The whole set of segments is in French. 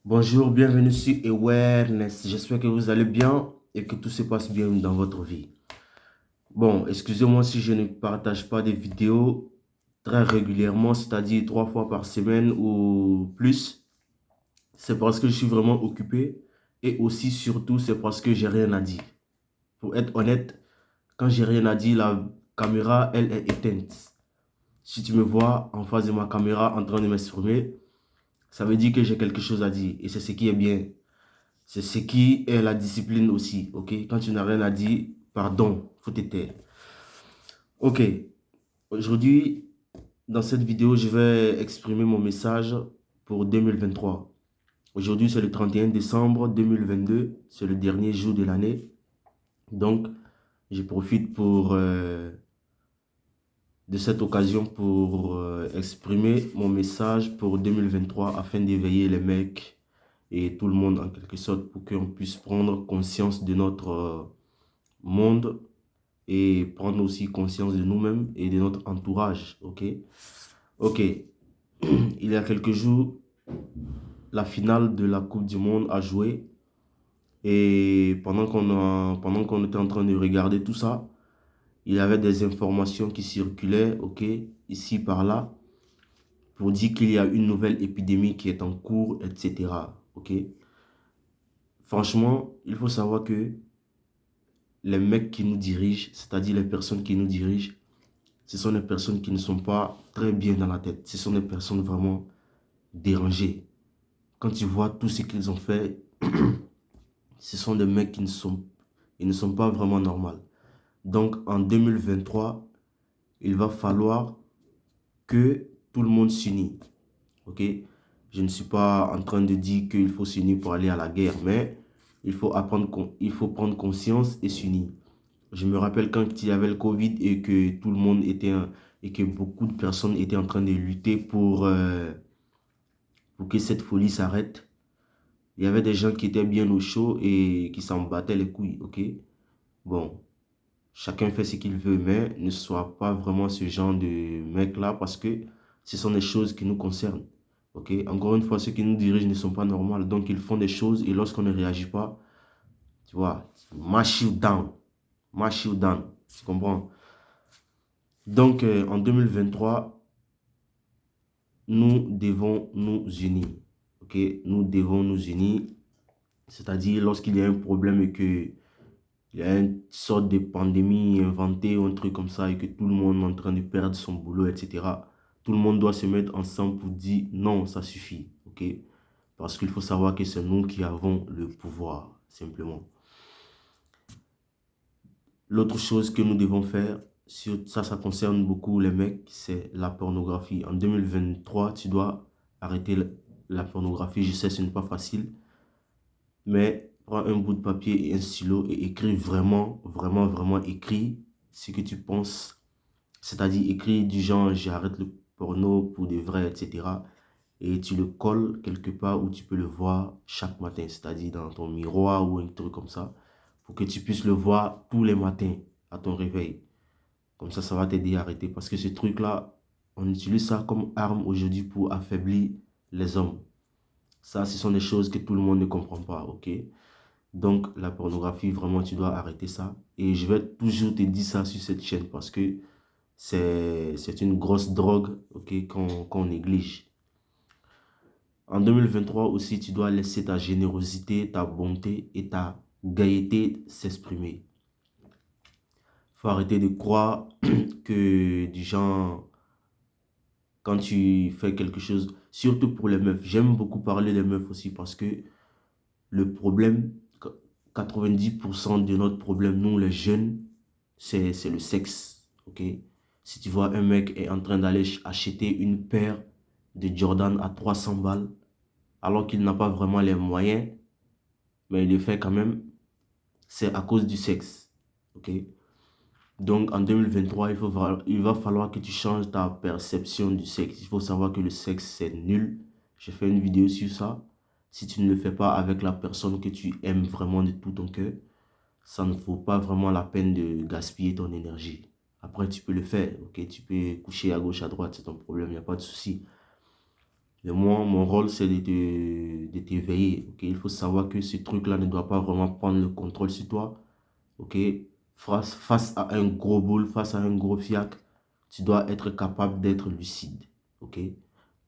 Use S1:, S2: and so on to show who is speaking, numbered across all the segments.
S1: Bonjour, bienvenue sur Awareness. J'espère que vous allez bien et que tout se passe bien dans votre vie. Bon, excusez-moi si je ne partage pas des vidéos très régulièrement, c'est-à-dire 3 fois par semaine ou plus. C'est parce que je suis vraiment occupé et aussi, surtout, c'est parce que j'ai rien à dire. Pour être honnête, quand j'ai rien à dire, la caméra, elle est éteinte. Si tu me vois en face de ma caméra en train de m'exprimer, ça veut dire que j'ai quelque chose à dire et c'est ce qui est bien. C'est ce qui est la discipline aussi, ok? Quand tu n'as rien à dire, pardon, faut te taire. Ok, aujourd'hui, dans cette vidéo, je vais exprimer mon message pour 2023. Aujourd'hui, c'est le 31 décembre 2022, c'est le dernier jour de l'année. Donc, je profite de cette occasion pour exprimer mon message pour 2023 afin d'éveiller les mecs et tout le monde en quelque sorte pour qu'on puisse prendre conscience de notre monde et prendre aussi conscience de nous-mêmes et de notre entourage, ok? Ok, il y a quelques jours, la finale de la Coupe du Monde a joué et pendant qu'on était en train de regarder tout ça, il y avait des informations qui circulaient, ok, ici par là, pour dire qu'il y a une nouvelle épidémie qui est en cours, etc. Ok? Franchement, il faut savoir que les mecs qui nous dirigent, c'est-à-dire les personnes qui nous dirigent, ce sont des personnes qui ne sont pas très bien dans la tête. Ce sont des personnes vraiment dérangées. Quand tu vois tout ce qu'ils ont fait, ce sont des mecs qui ils ne sont pas vraiment normaux. Donc en 2023, il va falloir que tout le monde s'unisse. Ok? Je ne suis pas en train de dire qu'il faut s'unir pour aller à la guerre, mais il faut prendre conscience et s'unir. Je me rappelle quand il y avait le Covid et que tout le monde et que beaucoup de personnes étaient en train de lutter pour que cette folie s'arrête. Il y avait des gens qui étaient bien au chaud et qui s'en battaient les couilles, ok? Bon, chacun fait ce qu'il veut, mais ne sois pas vraiment ce genre de mec-là parce que ce sont des choses qui nous concernent, ok? Encore une fois, ceux qui nous dirigent ne sont pas normaux, donc ils font des choses et lorsqu'on ne réagit pas, tu vois, mash you down, tu comprends? Donc, en 2023, nous devons nous unir. Ok? Nous devons nous unir. C'est-à-dire, lorsqu'il y a un problème et qu'il y a une sorte de pandémie inventée ou un truc comme ça et que tout le monde est en train de perdre son boulot, etc. Tout le monde doit se mettre ensemble pour dire non, ça suffit. Ok? Parce qu'il faut savoir que c'est nous qui avons le pouvoir, simplement. L'autre chose que nous devons faire, ça concerne beaucoup les mecs, c'est la pornographie. En 2023, tu dois arrêter la pornographie. Je sais, ce n'est pas facile, mais prends un bout de papier et un stylo et écris vraiment, vraiment, vraiment écris ce que tu penses. C'est-à-dire écris du genre, j'arrête le porno pour de vrai, etc. Et tu le colles quelque part où tu peux le voir chaque matin, c'est-à-dire dans ton miroir ou un truc comme ça, pour que tu puisses le voir tous les matins à ton réveil. Comme ça va t'aider à arrêter. Parce que ce truc-là, on utilise ça comme arme aujourd'hui pour affaiblir les hommes. Ça, ce sont des choses que tout le monde ne comprend pas, ok? Donc, la pornographie, vraiment, tu dois arrêter ça. Et je vais toujours te dire ça sur cette chaîne parce que c'est une grosse drogue, ok, qu'on néglige. En 2023 aussi, tu dois laisser ta générosité, ta bonté et ta gaieté s'exprimer. Faut arrêter de croire que du genre, quand tu fais quelque chose, surtout pour les meufs. J'aime beaucoup parler des meufs aussi parce que le problème, 90% de notre problème, nous les jeunes, c'est le sexe, ok? Si tu vois un mec est en train d'aller acheter une paire de Jordan à 300 balles, alors qu'il n'a pas vraiment les moyens, mais il le fait quand même, c'est à cause du sexe, ok? Donc en 2023, il va falloir que tu changes ta perception du sexe. Il faut savoir que le sexe, c'est nul. J'ai fait une vidéo sur ça. Si tu ne le fais pas avec la personne que tu aimes vraiment de tout ton cœur, ça ne vaut pas vraiment la peine de gaspiller ton énergie. Après, tu peux le faire, ok? Tu peux coucher à gauche, à droite, c'est ton problème, il n'y a pas de souci. Mais moi, mon rôle, c'est de t'éveiller. Ok, il faut savoir que ce truc-là ne doit pas vraiment prendre le contrôle sur toi. Ok, face à un gros boule, face à un gros fiac, tu dois être capable d'être lucide. Ok,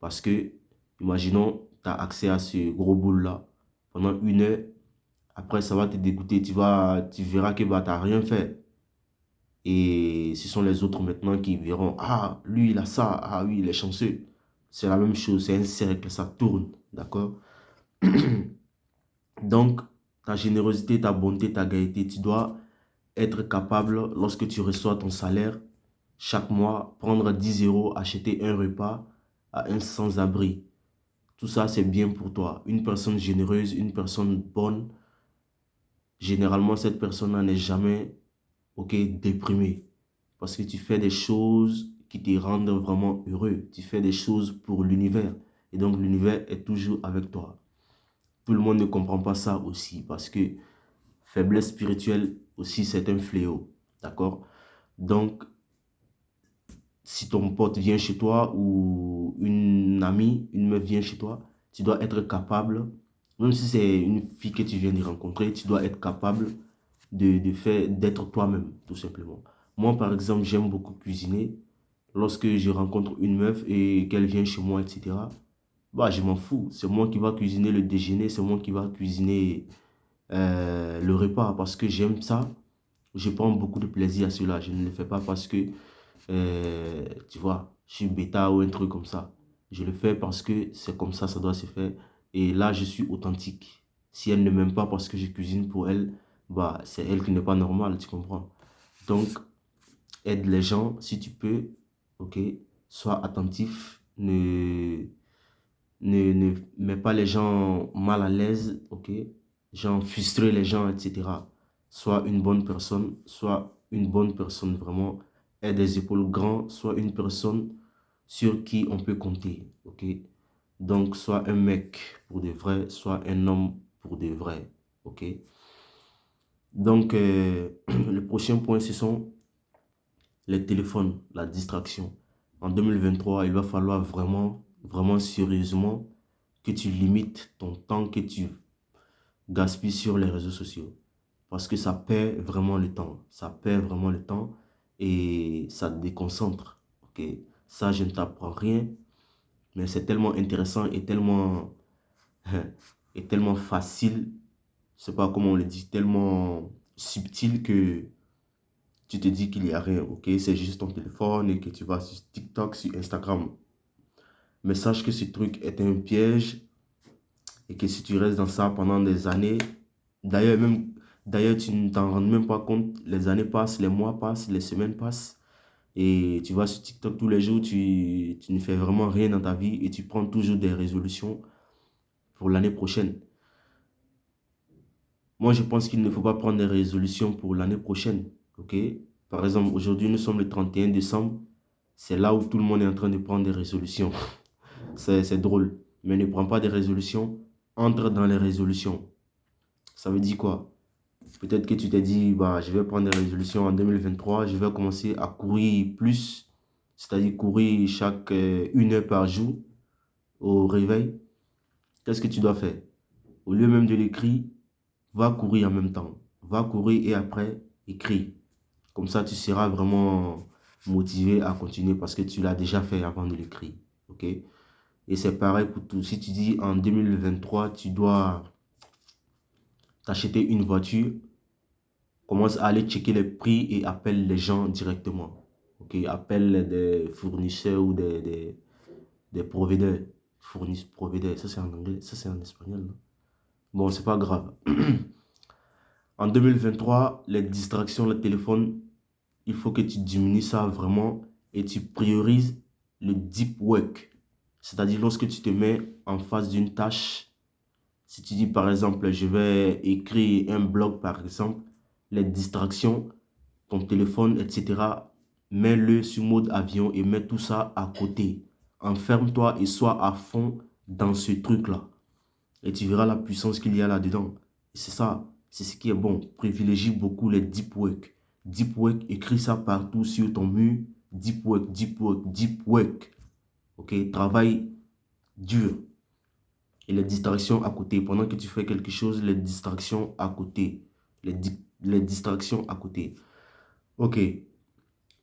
S1: parce que, imaginons, tu as accès à ce gros boule-là pendant 1 heure. Après, ça va te dégoûter. Tu verras que bah, tu n'as rien fait. Et ce sont les autres maintenant qui verront, ah, lui, il a ça, ah oui, il est chanceux. C'est la même chose, c'est un cercle, ça tourne, d'accord? Donc, ta générosité, ta bonté, ta gaieté, tu dois être capable, lorsque tu reçois ton salaire, chaque mois, prendre 10 euros, acheter un repas à un sans-abri. Tout ça, c'est bien pour toi. Une personne généreuse, une personne bonne, généralement, cette personne-là n'est jamais, ok, déprimée. Parce que tu fais des choses qui te rendent vraiment heureux. Tu fais des choses pour l'univers. Et donc, l'univers est toujours avec toi. Tout le monde ne comprend pas ça aussi. Parce que faiblesse spirituelle aussi, c'est un fléau. D'accord? Donc, si ton pote vient chez toi ou une amie, une meuf vient chez toi, tu dois être capable, même si c'est une fille que tu viens de rencontrer, tu dois être capable d'être toi-même, tout simplement. Moi, par exemple, j'aime beaucoup cuisiner. Lorsque je rencontre une meuf et qu'elle vient chez moi, etc., bah, je m'en fous. C'est moi qui va cuisiner le déjeuner, c'est moi qui va cuisiner le repas parce que j'aime ça. Je prends beaucoup de plaisir à cela. Je ne le fais pas parce que, tu vois, je suis bêta ou un truc comme ça. Je le fais parce que c'est comme ça doit se faire. Et là, je suis authentique. Si elle ne m'aime pas parce que je cuisine pour elle, bah, c'est elle qui n'est pas normale, tu comprends? Donc, aide les gens si tu peux, ok? Sois attentif, ne mets pas les gens mal à l'aise, ok? Genre frustrer les gens, etc. Sois une bonne personne, sois une bonne personne vraiment. Aie des épaules grandes, sois une personne sur qui on peut compter, ok? Donc, sois un mec pour de vrai, sois un homme pour de vrai, ok? Donc, le prochain point, ce sont les téléphones, la distraction. En 2023, il va falloir vraiment, vraiment sérieusement que tu limites ton temps que tu gaspilles sur les réseaux sociaux. Parce que ça perd vraiment le temps. Ça perd vraiment le temps et ça te déconcentre. Ok? Ça, je ne t'apprends rien, mais c'est tellement intéressant et tellement facile, je sais pas comment on le dit, tellement subtil que tu te dis qu'il n'y a rien, ok? C'est juste ton téléphone et que tu vas sur TikTok, sur Instagram. Mais sache que ce truc est un piège et que si tu restes dans ça pendant des années, d'ailleurs tu ne t'en rends même pas compte, les années passent, les mois passent, les semaines passent et tu vas sur TikTok tous les jours, tu ne fais vraiment rien dans ta vie et tu prends toujours des résolutions pour l'année prochaine. Moi, je pense qu'il ne faut pas prendre des résolutions pour l'année prochaine, ok? Par exemple, aujourd'hui, nous sommes le 31 décembre, c'est là où tout le monde est en train de prendre des résolutions. C'est drôle, mais ne prends pas des résolutions, entre dans les résolutions. Ça veut dire quoi? Peut-être que tu t'es dit, bah, je vais prendre des résolutions en 2023, je vais commencer à courir plus, c'est-à-dire courir chaque 1 heure par jour au réveil. Qu'est-ce que tu dois faire? Au lieu même de l'écrire, va courir en même temps. Va courir et après, écris. Comme ça, tu seras vraiment motivé à continuer parce que tu l'as déjà fait avant de l'écrire. Ok? Et c'est pareil pour tout. Si tu dis en 2023, tu dois t'acheter une voiture, commence à aller checker les prix et appelle les gens directement. Ok, appelle des fournisseurs ou des providers. Providers, ça c'est en anglais, ça c'est en espagnol. Non? Bon, c'est pas grave. En 2023, les distractions, le téléphone, il faut que tu diminues ça vraiment et tu priorises le deep work. C'est-à-dire lorsque tu te mets en face d'une tâche, si tu dis par exemple, je vais écrire un blog par exemple, les distractions, ton téléphone, etc. Mets-le sur mode avion et mets tout ça à côté. Enferme-toi et sois à fond dans ce truc-là. Et tu verras la puissance qu'il y a là-dedans. Et c'est ça, c'est ce qui est bon. Privilégie beaucoup les deep work. Deep work, écris ça partout sur ton mur. Deep work, deep work, deep work. Ok, travail dur. et les distractions à côté. Pendant que tu fais quelque chose, les distractions à côté. Les distractions à côté. Ok.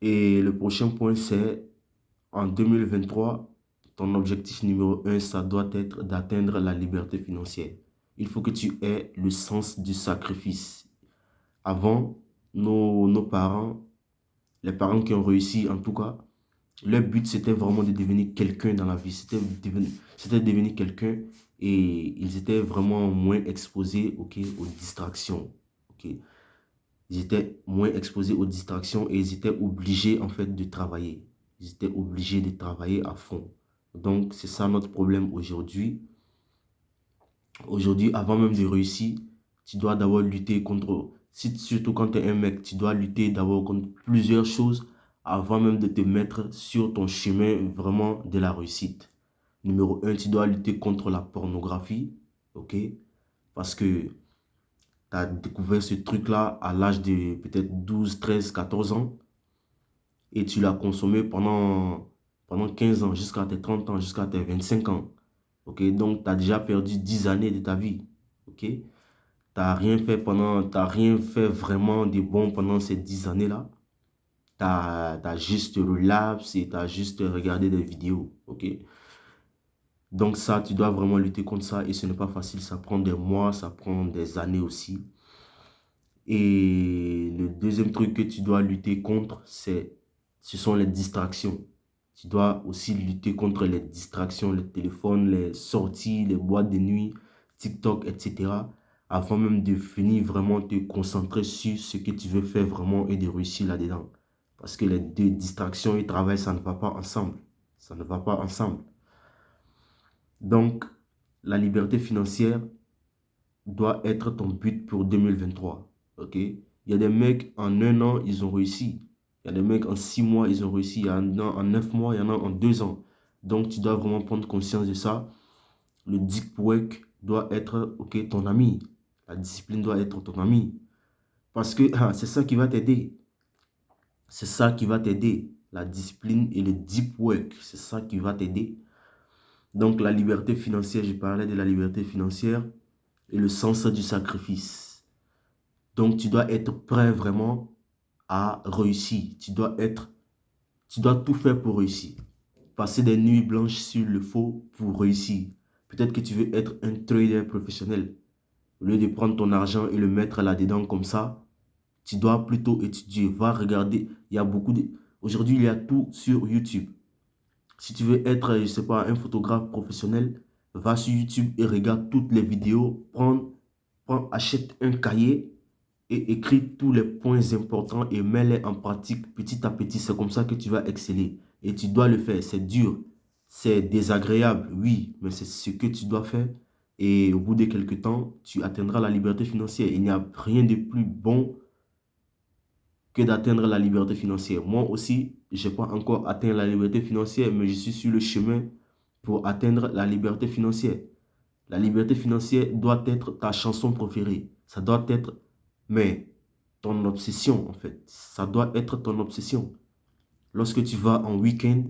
S1: Et le prochain point, c'est en 2023, ton objectif numéro un, ça doit être d'atteindre la liberté financière. Il faut que tu aies le sens du sacrifice. Avant, nos parents, les parents qui ont réussi en tout cas, leur but c'était vraiment de devenir quelqu'un dans la vie. C'était devenir quelqu'un et ils étaient vraiment moins exposés, ok, aux distractions. Ok. Ils étaient moins exposés aux distractions et ils étaient obligés en fait de travailler. Ils étaient obligés de travailler à fond. Donc c'est ça notre problème aujourd'hui. Aujourd'hui, avant même de réussir, tu dois d'abord lutter contre, surtout quand tu es un mec, tu dois lutter d'abord contre plusieurs choses avant même de te mettre sur ton chemin vraiment de la réussite. Numéro un, tu dois lutter contre la pornographie, ok? Parce que tu as découvert ce truc-là à l'âge de peut-être 12, 13, 14 ans et tu l'as consommé pendant 15 ans, jusqu'à tes 30 ans, jusqu'à tes 25 ans. Ok, donc tu as déjà perdu 10 années de ta vie. Ok, t'as rien fait vraiment de bon pendant ces 10 années-là. Tu as juste relapse et tu as juste regardé des vidéos. Ok, donc ça, tu dois vraiment lutter contre ça et ce n'est pas facile. Ça prend des mois, ça prend des années aussi. Et le deuxième truc que tu dois lutter contre, ce sont les distractions. Tu dois aussi lutter contre les distractions, les téléphones, les sorties, les boîtes de nuit, TikTok, etc. Avant même de finir vraiment te concentrer sur ce que tu veux faire vraiment et de réussir là-dedans. Parce que les deux, distractions et travail, ça ne va pas ensemble. Ça ne va pas ensemble. Donc, la liberté financière doit être ton but pour 2023. Ok? Il y a des mecs en un an, ils ont réussi. Il y a des mecs en 6 mois, ils ont réussi. Il y en a en 9 mois, il y en a en 2 ans. Donc, tu dois vraiment prendre conscience de ça. Le deep work doit être, ok, ton ami. La discipline doit être ton ami. Parce que c'est ça qui va t'aider. C'est ça qui va t'aider. La discipline et le deep work, c'est ça qui va t'aider. Donc, la liberté financière, je parlais de la liberté financière et le sens du sacrifice. Donc, tu dois être prêt vraiment à réussir. Tu dois tout faire pour réussir. Passer des nuits blanches sur le faux pour réussir. Peut-être que tu veux être un trader professionnel. Au lieu de prendre ton argent et le mettre là-dedans comme ça, tu dois plutôt étudier. Va regarder. Il y a beaucoup de... Aujourd'hui, il y a tout sur YouTube. Si tu veux être, je sais pas, un photographe professionnel, va sur YouTube et regarde toutes les vidéos. Achète un cahier et écris tous les points importants et mets-les en pratique petit à petit. C'est comme ça que tu vas exceller. Et tu dois le faire. C'est dur, c'est désagréable, oui, mais c'est ce que tu dois faire. Et au bout de quelques temps, tu atteindras la liberté financière. Il n'y a rien de plus bon que d'atteindre la liberté financière. Moi aussi, je n'ai pas encore atteint la liberté financière, mais je suis sur le chemin pour atteindre la liberté financière. La liberté financière doit être ta chanson préférée. Ça doit être, mais ton obsession en fait. Ça doit être ton obsession. Lorsque tu vas en week-end,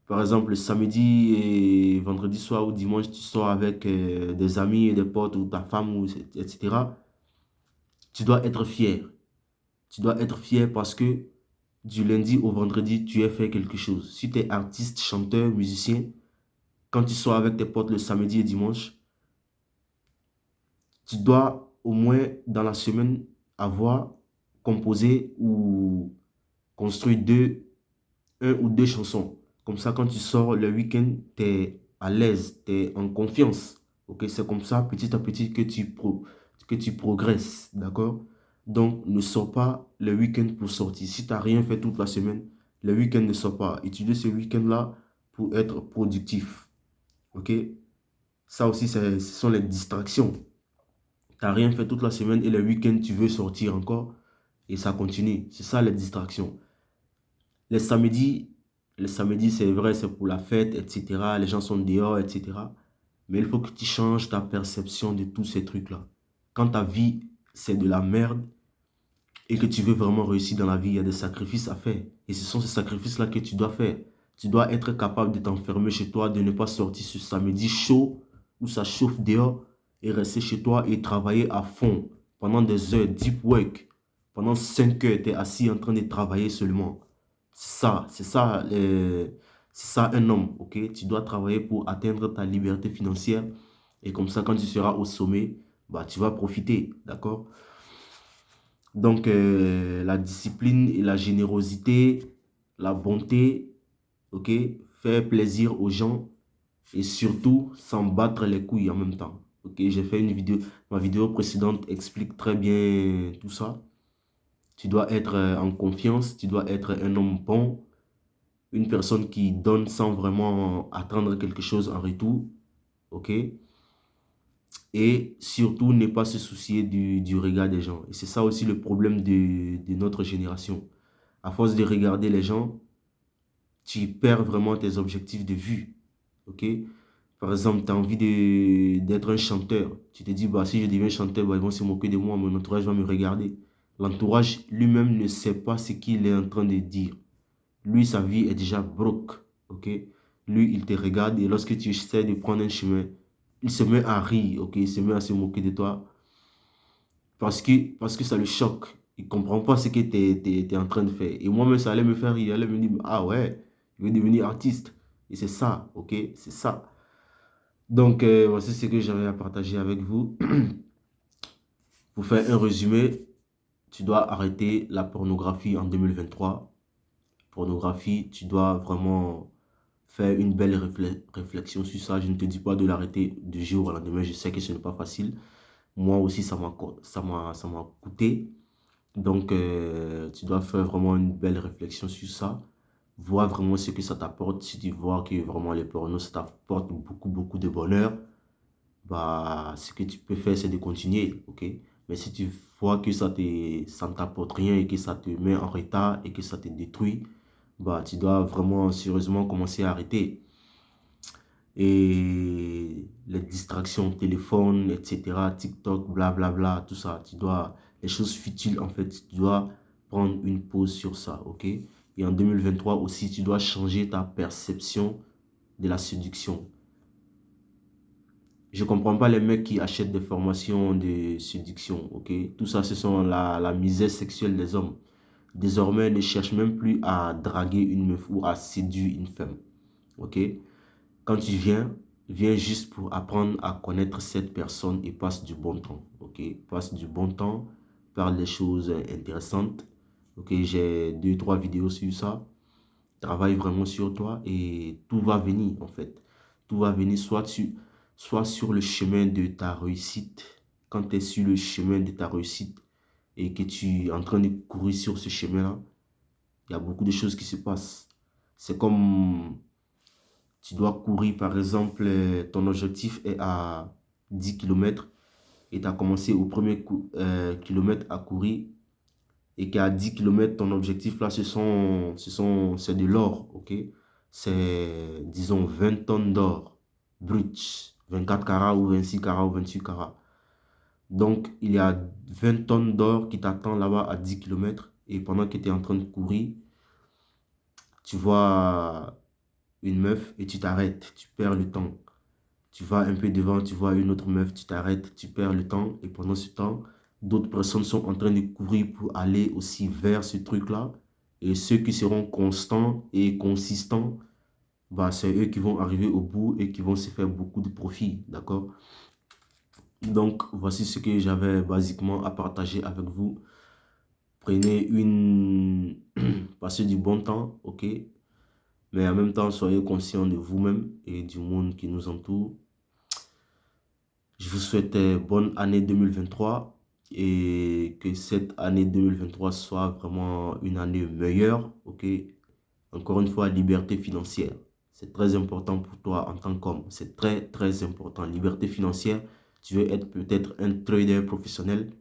S1: par exemple le samedi et vendredi soir ou dimanche, tu sors avec des amis et des potes ou ta femme, etc. Tu dois être fier. Tu dois être fier parce que du lundi au vendredi, tu as fait quelque chose. Si tu es artiste, chanteur, musicien, quand tu sors avec tes potes le samedi et dimanche, tu dois au moins dans la semaine avoir composé ou construit un ou deux chansons. Comme ça, quand tu sors le week-end, tu es à l'aise, tu es en confiance. Ok, c'est comme ça, petit à petit, que tu progresses. D'accord? Donc, ne sors pas le week-end pour sortir. Si tu n'as rien fait toute la semaine, le week-end ne sort pas. Utilise ce week-end-là pour être productif. Ok? Ça aussi, ce sont les distractions. Tu n'as rien fait toute la semaine et le week-end, tu veux sortir encore et ça continue. C'est ça les distractions. Les samedis, c'est vrai, c'est pour la fête, etc. Les gens sont dehors, etc. Mais il faut que tu changes ta perception de tous ces trucs-là. Quand ta vie, c'est de la merde et que tu veux vraiment réussir dans la vie, il y a des sacrifices à faire. Et ce sont ces sacrifices-là que tu dois faire. Tu dois être capable de t'enfermer chez toi, de ne pas sortir ce samedi chaud où ça chauffe dehors et rester chez toi et travailler à fond pendant des heures, deep work. Pendant 5 heures, tu es assis en train de travailler seulement. C'est ça un homme, ok? Tu dois travailler pour atteindre ta liberté financière et comme ça, quand tu seras au sommet, bah, tu vas profiter, d'accord? Donc, la discipline et la générosité, la bonté, ok? Faire plaisir aux gens et surtout s'en battre les couilles en même temps. Ok, j'ai fait une vidéo, ma vidéo précédente explique très bien tout ça. Tu dois être en confiance, tu dois être un homme bon, une personne qui donne sans vraiment attendre quelque chose en retour. Ok, et surtout ne pas se soucier du regard des gens. Et c'est ça aussi le problème de notre génération. À force de regarder les gens, tu perds vraiment tes objectifs de vue. Ok? Par exemple, tu as envie d'être un chanteur. Tu te dis, bah, si je deviens chanteur, bah, ils vont se moquer de moi, mon entourage va me regarder. L'entourage lui-même ne sait pas ce qu'il est en train de dire. Lui, sa vie est déjà broke. Ok? Lui, il te regarde et lorsque tu essaies de prendre un chemin, il se met à rire. Ok? Il se met à se moquer de toi parce que ça le choque. Il ne comprend pas ce que tu es en train de faire. Et moi-même, ça allait me faire rire. Il allait me dire, ah ouais, je vais devenir artiste. Et c'est ça, ok? C'est ça. Donc, voici ce que j'avais à partager avec vous. Pour faire un résumé, tu dois arrêter la pornographie en 2023. Pornographie, tu dois vraiment faire une belle réflexion sur ça. Je ne te dis pas de l'arrêter du jour au lendemain. Je sais que ce n'est pas facile. Moi aussi, ça m'a coûté. Donc, tu dois faire vraiment une belle réflexion sur ça. Voir vraiment ce que ça t'apporte. Si tu vois que vraiment les pornos, ça t'apporte beaucoup, beaucoup de bonheur, bah, ce que tu peux faire, c'est de continuer, ok? Mais si tu vois que ça ne t'apporte rien et que ça te met en retard et que ça te détruit, bah, tu dois vraiment sérieusement commencer à arrêter. Et les distractions, téléphone, etc., TikTok, blablabla, tout ça, les choses futiles, en fait, tu dois prendre une pause sur ça, ok? Et en 2023 aussi, tu dois changer ta perception de la séduction. Je comprends pas les mecs qui achètent des formations de séduction, ok? Tout ça, ce sont la misère sexuelle des hommes. Désormais, ils ne cherchent même plus à draguer une meuf ou à séduire une femme, ok? Quand tu viens juste pour apprendre à connaître cette personne et passe du bon temps, ok? Passe du bon temps, parle des choses intéressantes, ok? J'ai 2, 3 vidéos sur ça. Travaille vraiment sur toi et tout va venir, en fait. Tout va venir soit sur le chemin de ta réussite. Quand tu es sur le chemin de ta réussite et que tu es en train de courir sur ce chemin-là, il y a beaucoup de choses qui se passent. C'est comme tu dois courir, par exemple, ton objectif est à 10 km et tu as commencé au premier kilomètre à courir et qu'à 10 km, ton objectif là, c'est de l'or, ok? C'est, disons, 20 tonnes d'or brut, 24 carats ou 26 carats ou 28 carats. Donc, il y a 20 tonnes d'or qui t'attend là-bas à 10 km et pendant que tu es en train de courir, tu vois une meuf et tu t'arrêtes, tu perds le temps. Tu vas un peu devant, tu vois une autre meuf, tu t'arrêtes, tu perds le temps. Et pendant ce temps, d'autres personnes sont en train de courir pour aller aussi vers ce truc-là. Et ceux qui seront constants et consistants, bah, c'est eux qui vont arriver au bout et qui vont se faire beaucoup de profit. D'accord? Donc, voici ce que j'avais basiquement à partager avec vous. Prenez passez du bon temps, ok? Mais en même temps, soyez conscient de vous-même et du monde qui nous entoure. Je vous souhaite bonne année 2023 et que cette année 2023 soit vraiment une année meilleure, ok? Encore une fois, liberté financière. C'est très important pour toi en tant qu'homme. C'est très, très important. Liberté financière, tu veux être peut-être un trader professionnel,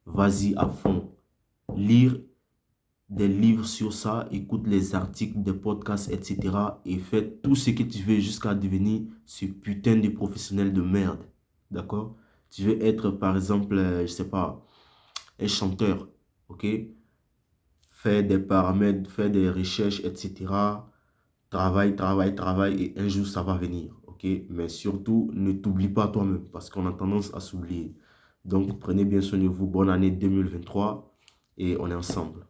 S1: vas-y à fond. Lire des livres sur ça, écoute les articles, des podcasts, etc. Et fais tout ce que tu veux jusqu'à devenir ce putain de professionnel de merde. D'accord? Tu veux être, par exemple, je sais pas, un chanteur, ok? Fais des paramètres, fais des recherches, etc. Travaille, travaille, travaille et un jour ça va venir. Ok? ok? Mais surtout, ne t'oublie pas toi-même parce qu'on a tendance à s'oublier. Donc, prenez bien soin de vous. Bonne année 2023 et on est ensemble.